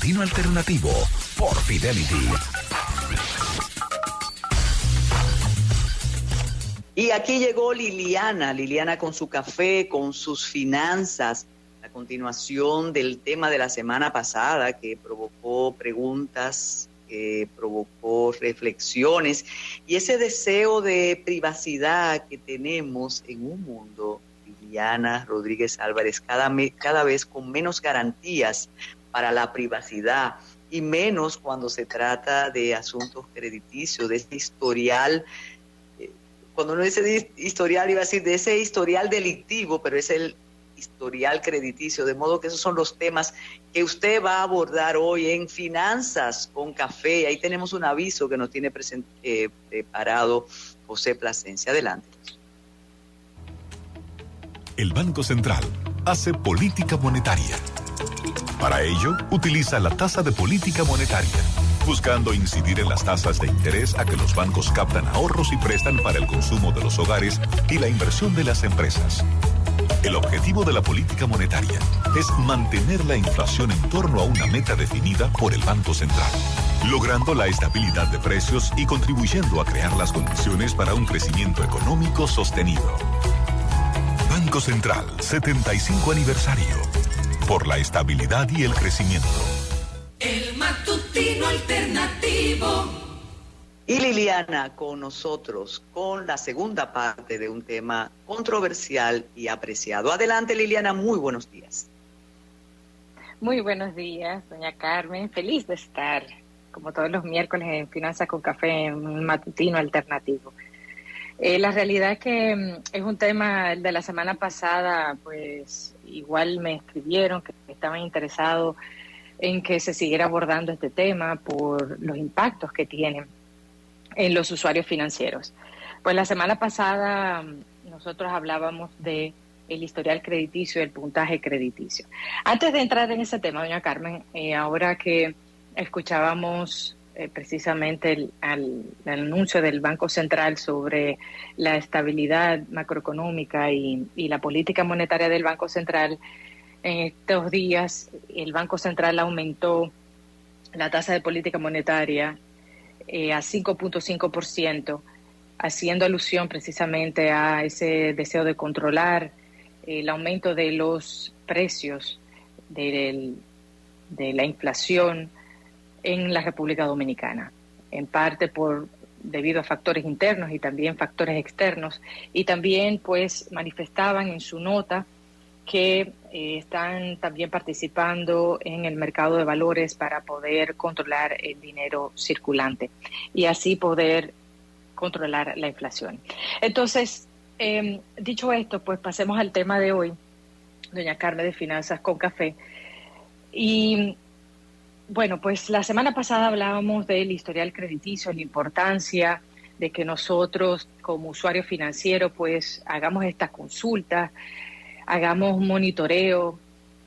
Tino Alternativo por Fidelity. Y aquí llegó Liliana con su café, con sus finanzas, a continuación del tema de la semana pasada que provocó preguntas, que provocó reflexiones y ese deseo de privacidad que tenemos en un mundo, Liliana Rodríguez Álvarez, cada vez con menos garantías para la privacidad y menos cuando se trata de asuntos crediticios, de este historial. Cuando uno dice historial, iba a decir de ese historial delictivo, pero es el historial crediticio, de modo que esos son los temas que usted va a abordar hoy en Finanzas con Café. Ahí tenemos un aviso que nos tiene preparado José Plasencia. Adelante. El Banco Central hace política monetaria. Para ello, utiliza la tasa de política monetaria, buscando incidir en las tasas de interés a que los bancos captan ahorros y prestan para el consumo de los hogares y la inversión de las empresas. El objetivo de la política monetaria es mantener la inflación en torno a una meta definida por el Banco Central, logrando la estabilidad de precios y contribuyendo a crear las condiciones para un crecimiento económico sostenido. Banco Central, 75 aniversario. Por la estabilidad y el crecimiento. El matutino alternativo. Y Liliana con nosotros con la segunda parte de un tema controversial y apreciado. Adelante, Liliana, muy buenos días. Muy buenos días, doña Carmen. Feliz de estar, como todos los miércoles, en Finanzas con Café, en un matutino alternativo. La realidad es que es un tema de la semana pasada, pues igual me escribieron que estaban interesados en que se siguiera abordando este tema por los impactos que tienen en los usuarios financieros. Pues la semana pasada nosotros hablábamos de el historial crediticio y el puntaje crediticio. Antes de entrar en ese tema, doña Carmen, ahora que escuchábamos precisamente el anuncio del Banco Central sobre la estabilidad macroeconómica y la política monetaria del Banco Central, en estos días el Banco Central aumentó la tasa de política monetaria a 5.5%, haciendo alusión precisamente a ese deseo de controlar el aumento de los precios de la inflación en la República Dominicana, en parte debido a factores internos y también factores externos, y también pues manifestaban en su nota que están también participando en el mercado de valores para poder controlar el dinero circulante y así poder controlar la inflación. Entonces, dicho esto, pues pasemos al tema de hoy, doña Carmen, de Finanzas con Café. Y bueno, pues la semana pasada hablábamos del historial crediticio, la importancia de que nosotros como usuarios financieros pues hagamos estas consultas, hagamos un monitoreo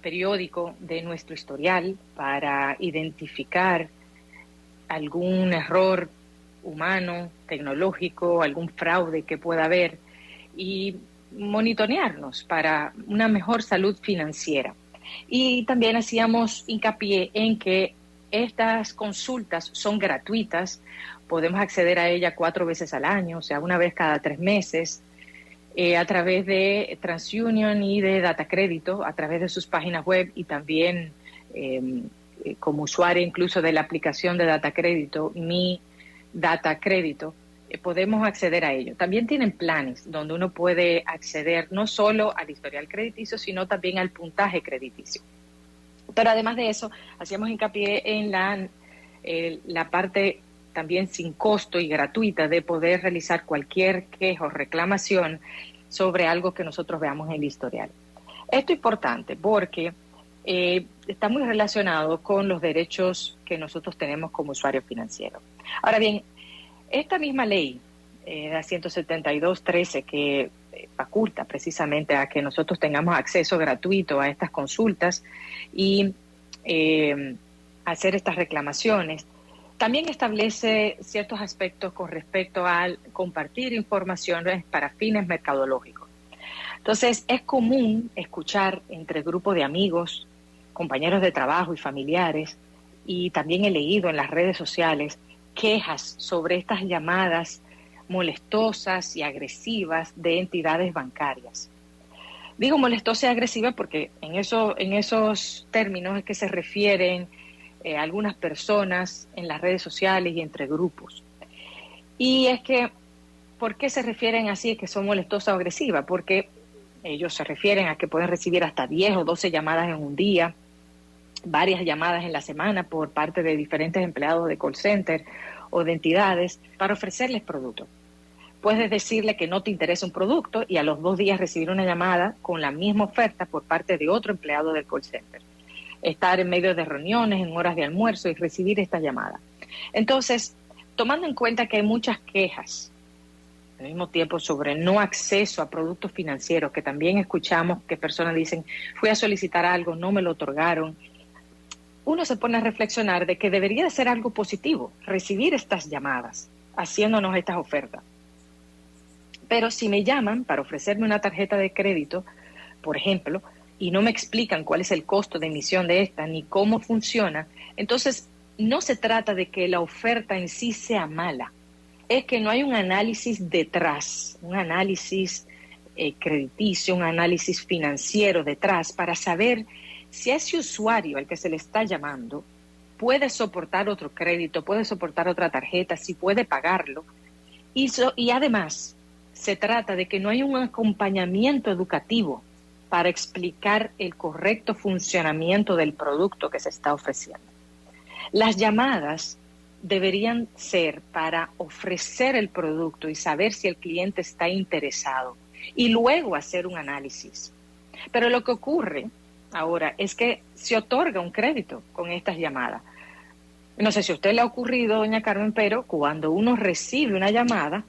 periódico de nuestro historial para identificar algún error humano, tecnológico, algún fraude que pueda haber y monitorearnos para una mejor salud financiera. Y también hacíamos hincapié en que estas consultas son gratuitas, podemos acceder a ellas 4 veces al año, o sea, una vez cada 3 meses, a través de TransUnion y de Data Crédito, a través de sus páginas web y también como usuario incluso de la aplicación de Data Crédito, Mi Data Crédito, podemos acceder a ello. También tienen planes donde uno puede acceder no solo al historial crediticio, sino también al puntaje crediticio. Pero además de eso, hacíamos hincapié en la parte también sin costo y gratuita de poder realizar cualquier queja o reclamación sobre algo que nosotros veamos en el historial. Esto es importante porque está muy relacionado con los derechos que nosotros tenemos como usuarios financieros. Ahora bien, esta misma ley, la 172.13, que faculta precisamente a que nosotros tengamos acceso gratuito a estas consultas y hacer estas reclamaciones, también establece ciertos aspectos con respecto al compartir informaciones para fines mercadológicos. Entonces, es común escuchar entre grupos de amigos, compañeros de trabajo y familiares, y también he leído en las redes sociales quejas sobre estas llamadas molestosas y agresivas de entidades bancarias. Digo molestosas y agresivas porque en esos términos es que se refieren algunas personas en las redes sociales y entre grupos. Y es que, ¿por qué se refieren así, que son molestosas o agresivas? Porque ellos se refieren a que pueden recibir hasta 10 o 12 llamadas en un día, varias llamadas en la semana por parte de diferentes empleados de call center o de entidades para ofrecerles productos. Puedes decirle que no te interesa un producto y a los 2 días recibir una llamada con la misma oferta por parte de otro empleado del call center. Estar en medio de reuniones, en horas de almuerzo y recibir esta llamada. Entonces, tomando en cuenta que hay muchas quejas al mismo tiempo sobre no acceso a productos financieros, que también escuchamos que personas dicen, fui a solicitar algo, no me lo otorgaron, uno se pone a reflexionar de que debería de ser algo positivo, recibir estas llamadas, haciéndonos estas ofertas. Pero si me llaman para ofrecerme una tarjeta de crédito, por ejemplo, y no me explican cuál es el costo de emisión de esta, ni cómo funciona, entonces no se trata de que la oferta en sí sea mala, es que no hay un análisis detrás, un análisis crediticio, un análisis financiero detrás para saber si ese usuario al que se le está llamando puede soportar otro crédito, puede soportar otra tarjeta, si puede pagarlo. Y además, se trata de que no hay un acompañamiento educativo para explicar el correcto funcionamiento del producto que se está ofreciendo. Las llamadas deberían ser para ofrecer el producto y saber si el cliente está interesado y luego hacer un análisis. Pero lo que ocurre ahora es que se otorga un crédito con estas llamadas. No sé si a usted le ha ocurrido, doña Carmen, pero cuando uno recibe una llamada,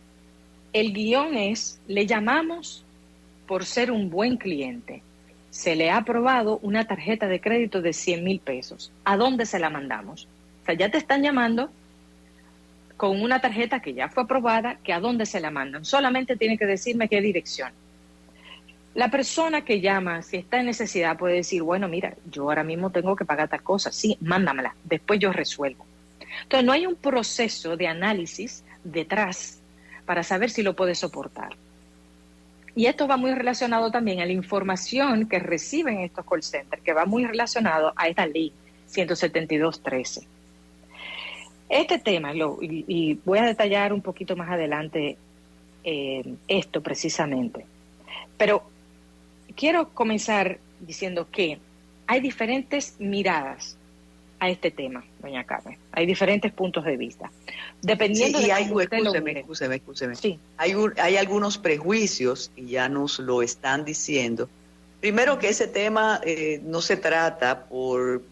el guión es, le llamamos por ser un buen cliente. Se le ha aprobado una tarjeta de crédito de 100,000 pesos. ¿A dónde se la mandamos? O sea, ya te están llamando con una tarjeta que ya fue aprobada, que a dónde se la mandan. Solamente tiene que decirme qué dirección. La persona que llama, si está en necesidad, puede decir, bueno, mira, yo ahora mismo tengo que pagar tal cosa. Sí, mándamela, después yo resuelvo. Entonces, no hay un proceso de análisis detrás para saber si lo puede soportar. Y esto va muy relacionado también a la información que reciben estos call centers, que va muy relacionado a esta ley 172.13. Este tema, y voy a detallar un poquito más adelante esto precisamente, pero quiero comenzar diciendo que hay diferentes miradas a este tema, doña Carmen. Hay diferentes puntos de vista. Dependiendo de cómo usted lo mire. Escúcheme. Sí. Hay algunos prejuicios, y ya nos lo están diciendo. Primero que ese tema no se trata por,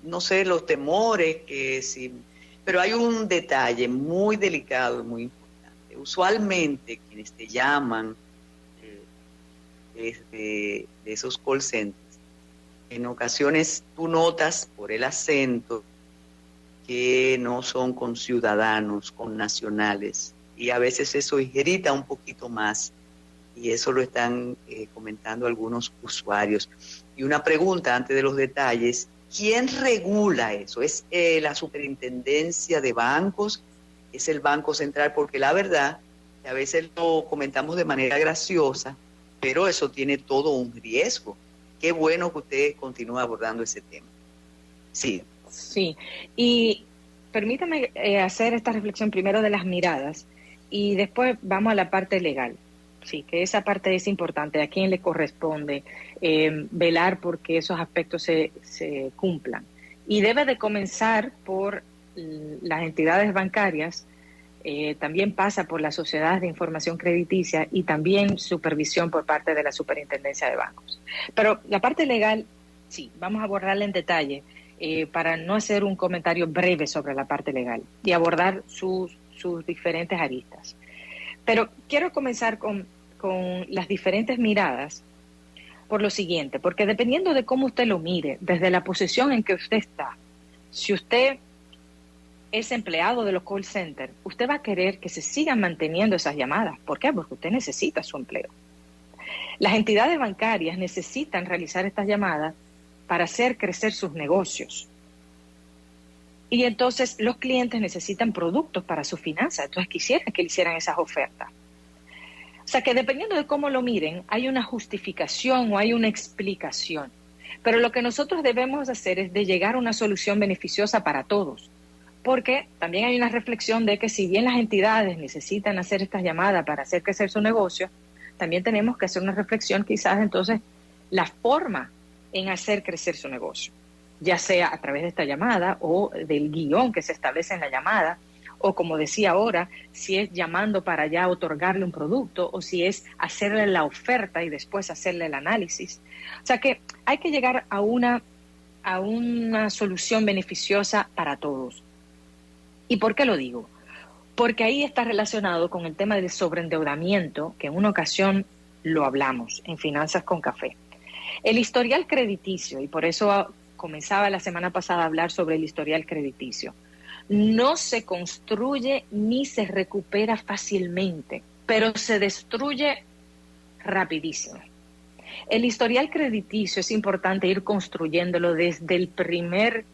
no sé, los temores, que sí, pero hay un detalle muy delicado, muy importante. Usualmente quienes te llaman de esos call centers, en ocasiones tú notas por el acento que no son con ciudadanos, con nacionales, y a veces eso irrita un poquito más, y eso lo están comentando algunos usuarios. Y una pregunta antes de los detalles: ¿quién regula eso? ¿Es la Superintendencia de Bancos? ¿Es el Banco Central? Porque la verdad, que a veces lo comentamos de manera graciosa, pero eso tiene todo un riesgo. Qué bueno que usted continúe abordando ese tema. Sí. Sí, y permítame hacer esta reflexión primero de las miradas y después vamos a la parte legal. Sí, que esa parte es importante. ¿A quién le corresponde velar porque esos aspectos se cumplan? Y debe de comenzar por las entidades bancarias, también pasa por las sociedades de información crediticia y también supervisión por parte de la Superintendencia de Bancos. Pero la parte legal, sí, vamos a abordarla en detalle para no hacer un comentario breve sobre la parte legal y abordar sus diferentes aristas. Pero quiero comenzar con las diferentes miradas por lo siguiente, porque dependiendo de cómo usted lo mire, desde la posición en que usted está, si usted es empleado de los call centers, usted va a querer que se sigan manteniendo esas llamadas. ¿Por qué? Porque usted necesita su empleo. Las entidades bancarias necesitan realizar estas llamadas para hacer crecer sus negocios. Y entonces los clientes necesitan productos para sus finanzas, entonces quisieran que le hicieran esas ofertas. O sea que dependiendo de cómo lo miren, hay una justificación o hay una explicación. Pero lo que nosotros debemos hacer es de llegar a una solución beneficiosa para todos. Porque también hay una reflexión de que si bien las entidades necesitan hacer estas llamadas para hacer crecer su negocio, también tenemos que hacer una reflexión quizás entonces la forma en hacer crecer su negocio, ya sea a través de esta llamada o del guión que se establece en la llamada, o como decía ahora, si es llamando para ya otorgarle un producto o si es hacerle la oferta y después hacerle el análisis. O sea que hay que llegar a una solución beneficiosa para todos. ¿Y por qué lo digo? Porque ahí está relacionado con el tema del sobreendeudamiento, que en una ocasión lo hablamos en Finanzas con Café. El historial crediticio, y por eso comenzaba la semana pasada a hablar sobre el historial crediticio, no se construye ni se recupera fácilmente, pero se destruye rapidísimo. El historial crediticio es importante ir construyéndolo desde el primer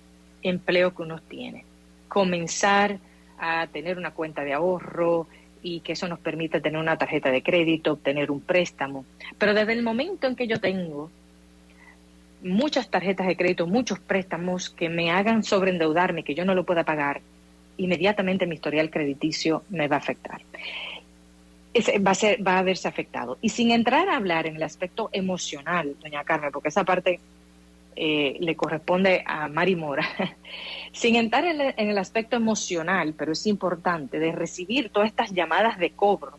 empleo que uno tiene. Comenzar a tener una cuenta de ahorro y que eso nos permita tener una tarjeta de crédito, obtener un préstamo. Pero desde el momento en que yo tengo muchas tarjetas de crédito, muchos préstamos que me hagan sobreendeudarme, que yo no lo pueda pagar, inmediatamente mi historial crediticio me va a afectar. Va a verse afectado. Y sin entrar a hablar en el aspecto emocional, doña Carmen, porque esa parte le corresponde a Mari Mora, sin entrar en el aspecto emocional, pero es importante, de recibir todas estas llamadas de cobro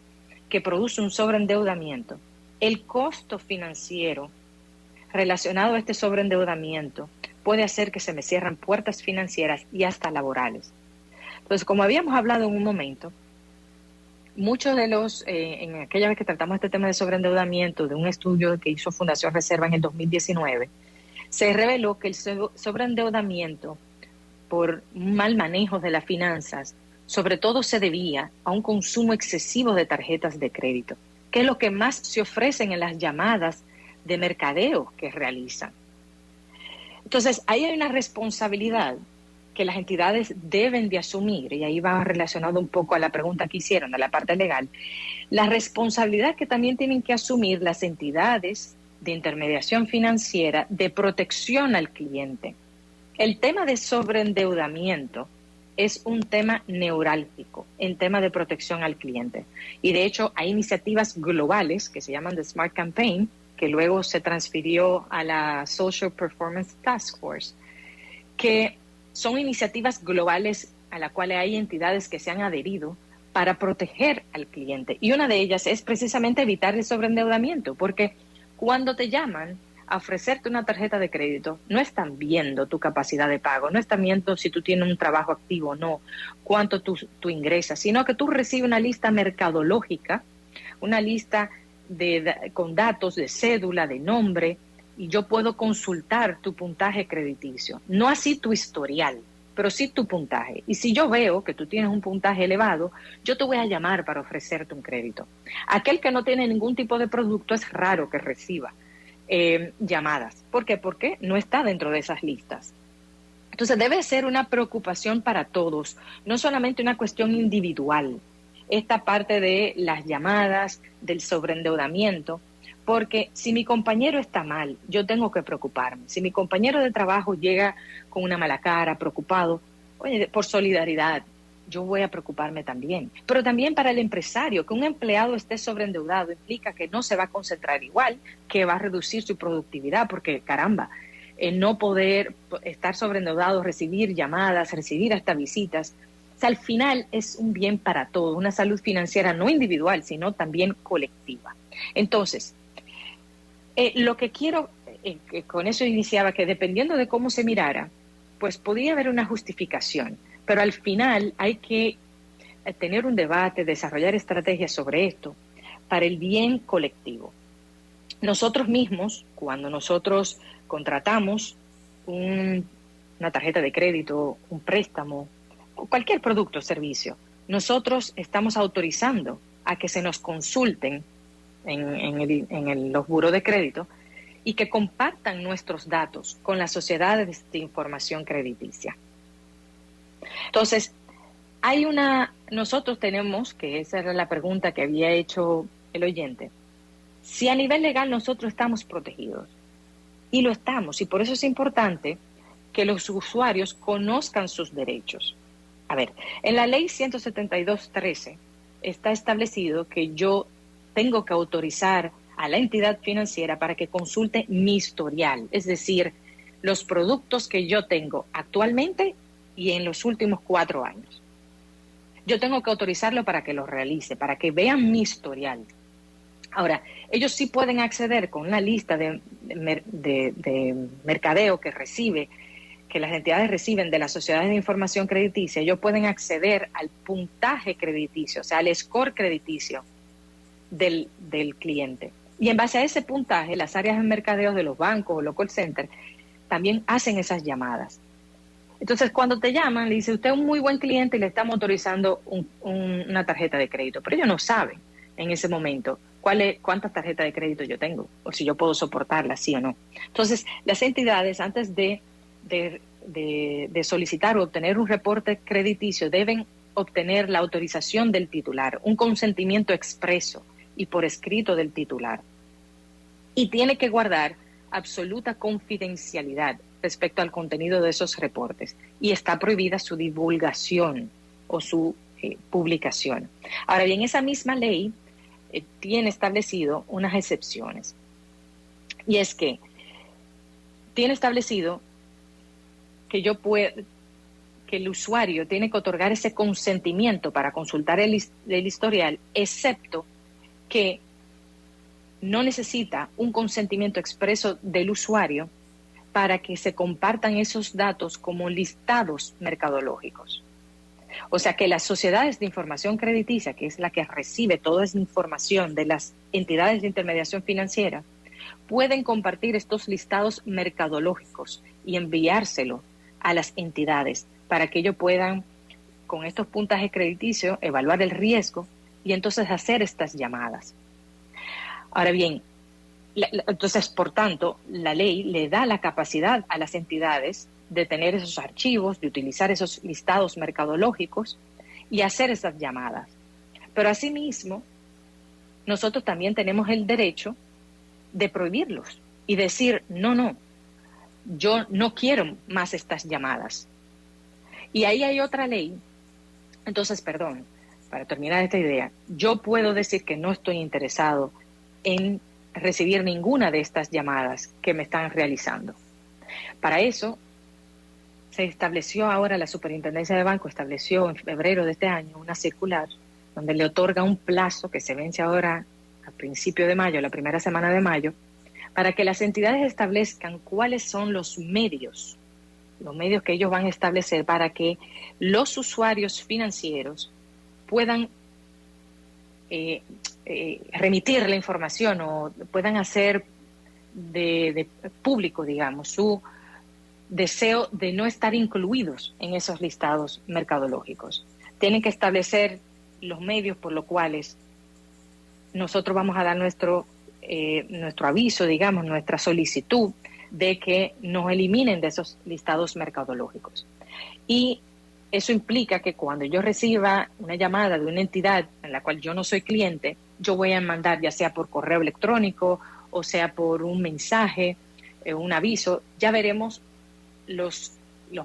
que produce un sobreendeudamiento, el costo financiero relacionado a este sobreendeudamiento puede hacer que se me cierren puertas financieras y hasta laborales. Entonces, como habíamos hablado en un momento, muchos de los, en aquella vez que tratamos este tema de sobreendeudamiento, de un estudio que hizo Fundación Reserva en el 2019, se reveló que el sobreendeudamiento por mal manejo de las finanzas, sobre todo se debía a un consumo excesivo de tarjetas de crédito, que es lo que más se ofrecen en las llamadas de mercadeo que realizan. Entonces, ahí hay una responsabilidad que las entidades deben de asumir, y ahí va relacionado un poco a la pregunta que hicieron de la parte legal, la responsabilidad que también tienen que asumir las entidades de intermediación financiera de protección al cliente. El tema de sobreendeudamiento es un tema neurálgico en tema de protección al cliente. Y de hecho hay iniciativas globales que se llaman The Smart Campaign, que luego se transfirió a la Social Performance Task Force, que son iniciativas globales a las cuales hay entidades que se han adherido para proteger al cliente. Y una de ellas es precisamente evitar el sobreendeudamiento, porque cuando te llaman a ofrecerte una tarjeta de crédito, no están viendo tu capacidad de pago, no están viendo si tú tienes un trabajo activo o no, cuánto tú ingresas, sino que tú recibes una lista mercadológica, una lista con datos de cédula, de nombre, y yo puedo consultar tu puntaje crediticio. No así tu historial, pero sí tu puntaje. Y si yo veo que tú tienes un puntaje elevado, yo te voy a llamar para ofrecerte un crédito. Aquel que no tiene ningún tipo de producto es raro que reciba llamadas. ¿Por qué? Porque no está dentro de esas listas. Entonces debe ser una preocupación para todos, no solamente una cuestión individual. Esta parte de las llamadas, del sobreendeudamiento, porque si mi compañero está mal, yo tengo que preocuparme. Si mi compañero de trabajo llega con una mala cara, preocupado, oye, por solidaridad, yo voy a preocuparme también. Pero también para el empresario, que un empleado esté sobreendeudado implica que no se va a concentrar igual, que va a reducir su productividad, porque caramba, no poder estar sobreendeudado, recibir llamadas, recibir hasta visitas, o sea, al final es un bien para todos, una salud financiera no individual, sino también colectiva. Entonces, lo que quiero, que con eso iniciaba, que dependiendo de cómo se mirara, pues podía haber una justificación, pero al final hay que tener un debate, desarrollar estrategias sobre esto para el bien colectivo. Nosotros mismos, cuando nosotros contratamos una tarjeta de crédito, un préstamo, cualquier producto o servicio, nosotros estamos autorizando a que se nos consulten en los buros de crédito y que compartan nuestros datos con las sociedades de información crediticia. Entonces, nosotros tenemos, que esa era la pregunta que había hecho el oyente, si a nivel legal nosotros estamos protegidos. Y lo estamos, y por eso es importante que los usuarios conozcan sus derechos. A ver, en la ley 172.13 está establecido que yo tengo que autorizar a la entidad financiera para que consulte mi historial, es decir, los productos que yo tengo actualmente y en los últimos 4 años. Yo tengo que autorizarlo para que lo realice, para que vean mi historial. Ahora, ellos sí pueden acceder con la lista de mercadeo que las entidades reciben de las sociedades de información crediticia. Ellos pueden acceder al puntaje crediticio, o sea, al score crediticio del cliente. Y en base a ese puntaje, las áreas de mercadeo de los bancos o los call centers también hacen esas llamadas. Entonces, cuando te llaman, le dice, usted es un muy buen cliente y le estamos autorizando una tarjeta de crédito. Pero ellos no saben en ese momento cuántas tarjetas de crédito yo tengo o si yo puedo soportarlas, sí o no. Entonces, las entidades, antes de solicitar o obtener un reporte crediticio, deben obtener la autorización del titular, un consentimiento expreso y por escrito del titular. Y tiene que guardar absoluta confidencialidad respecto al contenido de esos reportes y está prohibida su divulgación o su publicación. Ahora bien, esa misma ley tiene establecido unas excepciones, y es que tiene establecido que el usuario tiene que otorgar ese consentimiento para consultar el historial, excepto que no necesita un consentimiento expreso del usuario para que se compartan esos datos como listados mercadológicos. O sea que las sociedades de información crediticia, que es la que recibe toda esa información de las entidades de intermediación financiera, pueden compartir estos listados mercadológicos y enviárselo a las entidades para que ellos puedan, con estos puntajes crediticios, evaluar el riesgo y entonces hacer estas llamadas. Ahora bien, entonces, por tanto, la ley le da la capacidad a las entidades de tener esos archivos, de utilizar esos listados mercadológicos y hacer esas llamadas. Pero asimismo, nosotros también tenemos el derecho de prohibirlos y decir, no, yo no quiero más estas llamadas. Y ahí hay otra ley. Entonces, perdón, para terminar esta idea, yo puedo decir que no estoy interesado en recibir ninguna de estas llamadas que me están realizando. Para eso, se estableció ahora, la Superintendencia de Banco estableció en febrero de este año una circular donde le otorga un plazo que se vence ahora a principio de mayo, la primera semana de mayo, para que las entidades establezcan cuáles son los medios que ellos van a establecer para que los usuarios financieros puedan remitir la información o puedan hacer de público, digamos, su deseo de no estar incluidos en esos listados mercadológicos. Tienen que establecer los medios por los cuales nosotros vamos a dar nuestro aviso, digamos, nuestra solicitud de que nos eliminen de esos listados mercadológicos. Y eso implica que cuando yo reciba una llamada de una entidad en la cual yo no soy cliente, yo voy a mandar, ya sea por correo electrónico o sea por un mensaje, un aviso, ya veremos los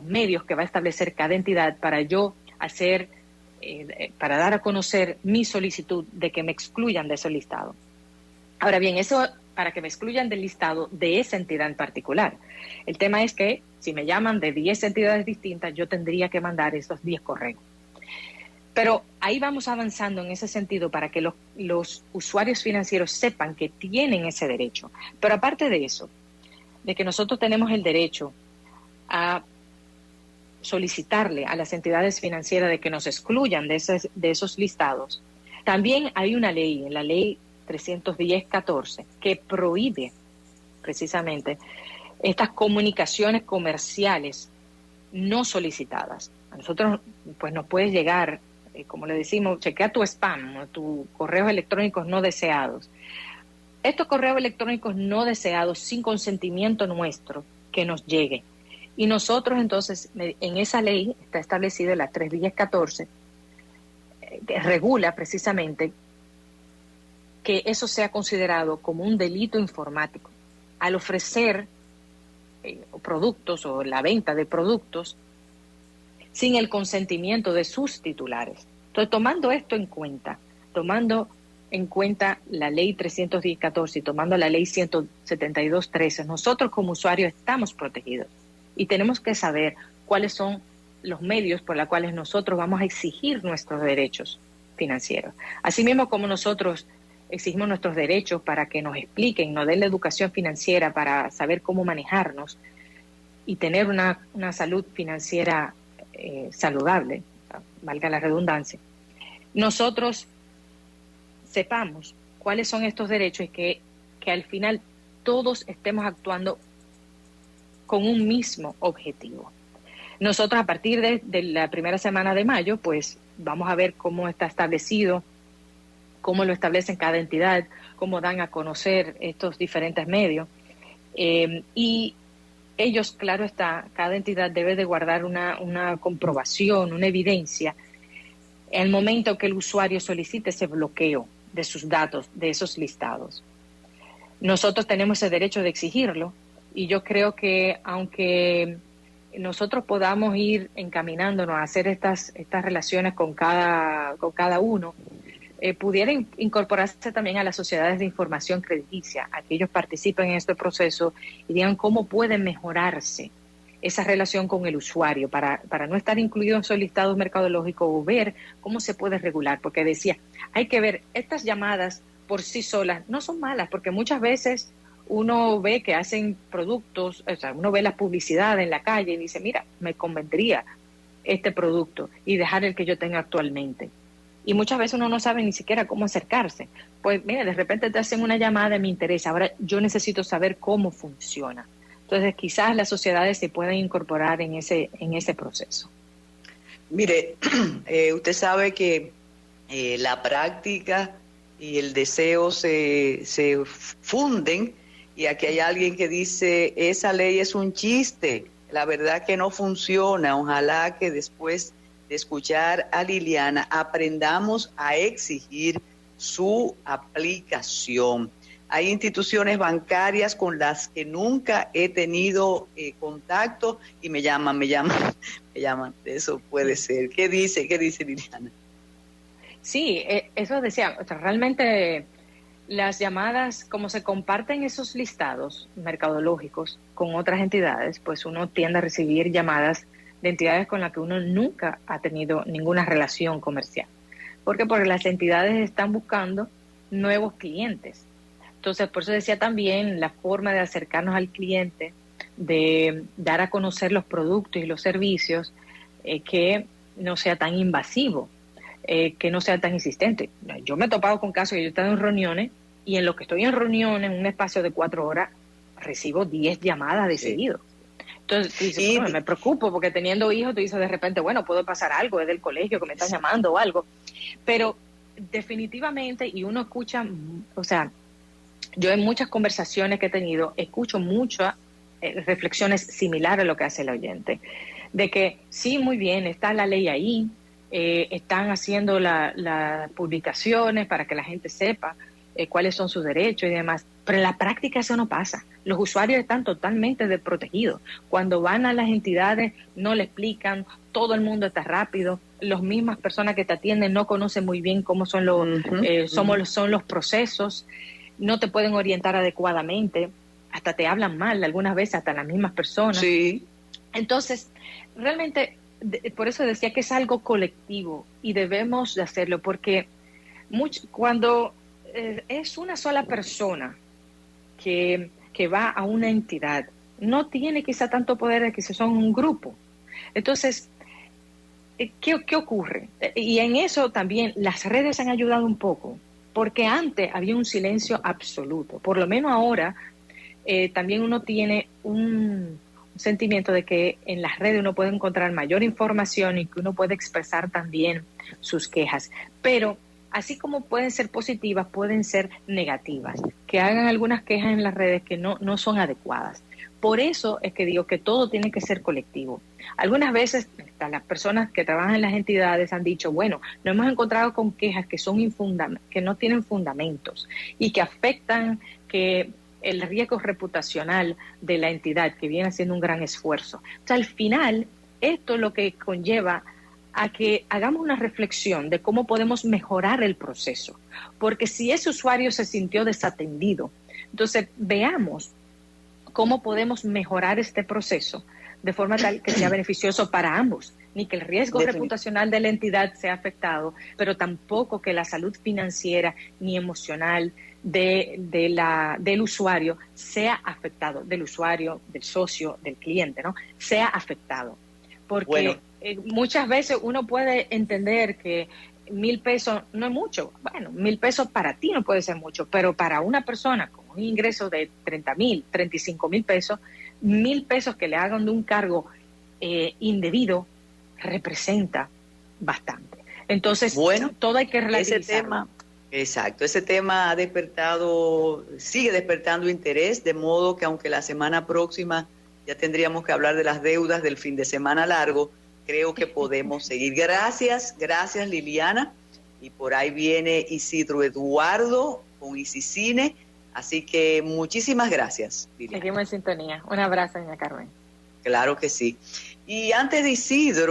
medios que va a establecer cada entidad para yo hacer, para dar a conocer mi solicitud de que me excluyan de ese listado. Ahora bien, eso para que me excluyan del listado de esa entidad en particular. El tema es que si me llaman de 10 entidades distintas, yo tendría que mandar esos 10 correos. Pero ahí vamos avanzando en ese sentido para que los usuarios financieros sepan que tienen ese derecho. Pero aparte de eso, de que nosotros tenemos el derecho a solicitarle a las entidades financieras de que nos excluyan de esos listados, también hay una ley, la ley 310-14, que prohíbe precisamente estas comunicaciones comerciales no solicitadas. A nosotros pues nos puede llegar, como le decimos, chequea tu spam, tus correos electrónicos no deseados. Estos correos electrónicos no deseados sin consentimiento nuestro que nos llegue Y nosotros entonces, en esa ley está establecido la 31014, que regula precisamente que eso sea considerado como un delito informático al ofrecer productos o la venta de productos sin el consentimiento de sus titulares. Entonces, tomando esto en cuenta, tomando en cuenta la ley 31014 y tomando la ley 17213, nosotros como usuarios estamos protegidos y tenemos que saber cuáles son los medios por los cuales nosotros vamos a exigir nuestros derechos financieros. Asimismo, como nosotros exigimos nuestros derechos para que nos expliquen, nos den la educación financiera para saber cómo manejarnos y tener una salud financiera saludable, valga la redundancia, nosotros sepamos cuáles son estos derechos y que al final todos estemos actuando con un mismo objetivo. Nosotros a partir de la primera semana de mayo, pues vamos a ver cómo está establecido, cómo lo establecen cada entidad, cómo dan a conocer estos diferentes medios. Y ellos, claro está, cada entidad debe de guardar una comprobación, una evidencia, en el momento que el usuario solicite ese bloqueo de sus datos, de esos listados. Nosotros tenemos ese derecho de exigirlo y yo creo que aunque nosotros podamos ir encaminándonos a hacer estas relaciones con cada uno, pudiera incorporarse también a las sociedades de información crediticia, a que ellos participen en este proceso y digan cómo puede mejorarse esa relación con el usuario para no estar incluido en esos listados mercadológicos o ver cómo se puede regular, porque decía, hay que ver, estas llamadas por sí solas no son malas, porque muchas veces uno ve que hacen productos, o sea, uno ve la publicidad en la calle y dice, mira, me convendría este producto y dejar el que yo tenga actualmente. Y muchas veces uno no sabe ni siquiera cómo acercarse. Pues mira, de repente te hacen una llamada, me interesa, ahora yo necesito saber cómo funciona. Entonces quizás las sociedades se pueden incorporar en ese proceso. Mire, usted sabe que la práctica y el deseo se funden, y aquí hay alguien que dice, esa ley es un chiste, la verdad que no funciona. Ojalá que después de escuchar a Liliana aprendamos a exigir su aplicación. Hay instituciones bancarias con las que nunca he tenido contacto y me llaman. Eso puede ser. ¿Qué dice Liliana? Sí, eso decía, o sea, realmente las llamadas, como se comparten esos listados mercadológicos con otras entidades, pues uno tiende a recibir llamadas de entidades con las que uno nunca ha tenido ninguna relación comercial. Porque las entidades están buscando nuevos clientes. Entonces, por eso decía también la forma de acercarnos al cliente, de dar a conocer los productos y los servicios, que no sea tan invasivo, que no sea tan insistente. Yo me he topado con casos que yo he estado en reuniones y en lo que estoy en reuniones, en un espacio de 4 horas, recibo 10 llamadas de seguido. Entonces, tú dices, bueno, me preocupo porque teniendo hijos, tú dices de repente, bueno, puede pasar algo, es del colegio que me están llamando o algo. Pero definitivamente, y uno escucha, o sea, yo en muchas conversaciones que he tenido, escucho muchas reflexiones similares a lo que hace el oyente. De que sí, muy bien, está la ley ahí, están haciendo las publicaciones para que la gente sepa cuáles son sus derechos y demás, pero en la práctica eso no pasa. Los usuarios están totalmente desprotegidos. Cuando van a las entidades no le explican, todo el mundo está rápido, las mismas personas que te atienden no conocen muy bien cómo son son los procesos, no te pueden orientar adecuadamente, hasta te hablan mal algunas veces, hasta las mismas personas. Sí. Entonces, realmente, por eso decía que es algo colectivo y debemos de hacerlo, porque cuando es una sola persona que va a una entidad, no tiene quizá tanto poder de que si son un grupo. Entonces, ¿qué ocurre? Y en eso también las redes han ayudado un poco, porque antes había un silencio absoluto. Por lo menos ahora también uno tiene un sentimiento de que en las redes uno puede encontrar mayor información y que uno puede expresar también sus quejas. Pero así como pueden ser positivas, pueden ser negativas, que hagan algunas quejas en las redes que no son adecuadas. Por eso es que digo que todo tiene que ser colectivo. Algunas veces las personas que trabajan en las entidades han dicho, bueno, nos hemos encontrado con quejas que son que no tienen fundamentos y que afectan que el riesgo reputacional de la entidad, que viene haciendo un gran esfuerzo. O sea, al final, esto es lo que conlleva a que hagamos una reflexión de cómo podemos mejorar el proceso. Porque si ese usuario se sintió desatendido, entonces veamos cómo podemos mejorar este proceso de forma tal que sea beneficioso para ambos, ni que el riesgo reputacional de la entidad sea afectado, pero tampoco que la salud financiera ni emocional del usuario sea afectado, del usuario, del socio, del cliente, ¿no? Sea afectado. Porque muchas veces uno puede entender que 1,000 pesos no es mucho. Bueno, 1,000 pesos para ti no puede ser mucho, pero para una persona con un ingreso de 30,000, 35,000 pesos, 1,000 pesos que le hagan de un cargo indebido representa bastante. Entonces, todo hay que relativizarlo. Ese tema ha sigue despertando interés, de modo que aunque la semana próxima ya tendríamos que hablar de las deudas del fin de semana largo, creo que podemos seguir. Gracias Liliana. Y por ahí viene Isidro Eduardo con Isicine. Así que muchísimas gracias, Liliana. Seguimos en sintonía. Un abrazo, doña Carmen. Claro que sí. Y antes de Isidro,